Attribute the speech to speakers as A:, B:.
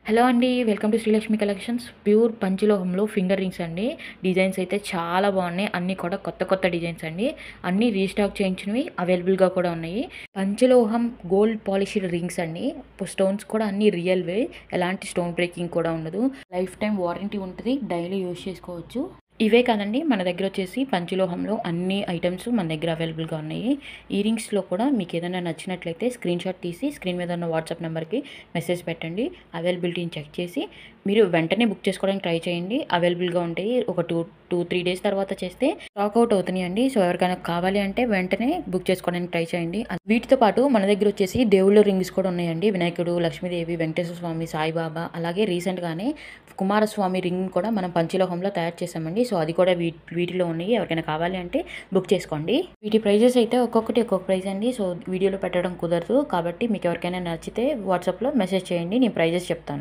A: Hello అండి. Welcome to Srilakshmi collections. Pure పంచలోహంలో finger rings అండి. డిజైన్స్ అయితే చాలా బాగున్నాయి. అన్నీ కూడా కొత్త కొత్త డిజైన్స్ అండి. అన్నీ రీస్టాక్ చేయించినవి అవైలబుల్గా కూడా ఉన్నాయి. పంచలోహం గోల్డ్ పాలిష్డ్ రింగ్స్ అండి. స్టోన్స్ కూడా అన్నీ రియల్వే, ఎలాంటి స్టోన్ బ్రేకింగ్ కూడా ఉండదు. లైఫ్ టైం వారంటీ ఉంటుంది. డైలీ యూస్ చేసుకోవచ్చు. ఇవే కాదండి, మన దగ్గర వచ్చేసి పంచలోహంలో అన్ని ఐటమ్స్ మన దగ్గర అవైలబుల్గా ఉన్నాయి. ఇయర్ రింగ్స్లో కూడా మీకు ఏదైనా నచ్చినట్లయితే స్క్రీన్ షాట్ తీసి స్క్రీన్ మీద ఉన్న వాట్సాప్ నెంబర్కి మెసేజ్ పెట్టండి. అవైలబిలిటీని చెక్ చేసి మీరు వెంటనే బుక్ చేసుకోవడానికి ట్రై చేయండి. అవైలబుల్గా ఉంటాయి. ఒక 2-3 డేస్ తర్వాత చేస్తే స్టాక్ అవుట్ అవుతున్నాయండి. సో ఎవరికైనా కావాలి అంటే వెంటనే బుక్ చేసుకోవడానికి ట్రై చేయండి. వీటితో పాటు మన దగ్గర వచ్చేసి దేవుళ్ళ రింగ్స్ కూడా ఉన్నాయండి. వినాయకుడు, లక్ష్మీదేవి, వెంకటేశ్వర స్వామి, సాయిబాబా, అలాగే రీసెంట్గానే కుమారస్వామి రింగ్ కూడా మనం పంచలోహంలో తయారు చేసామండి. సో అది కూడా వీటిలో ఉన్నాయి. ఎవరికైనా కావాలి అంటే బుక్ చేసుకోండి. వీటి ప్రైజెస్ అయితే ఒక్కొక్కటి ఒక్కొక్క ప్రైస్ అండి. సో వీడియోలో పెట్టడం కుదరదు కాబట్టి మీకు ఎవరికైనా నచ్చితే వాట్సాప్లో మెసేజ్ చేయండి. నేను ప్రైజెస్ చెప్తాను.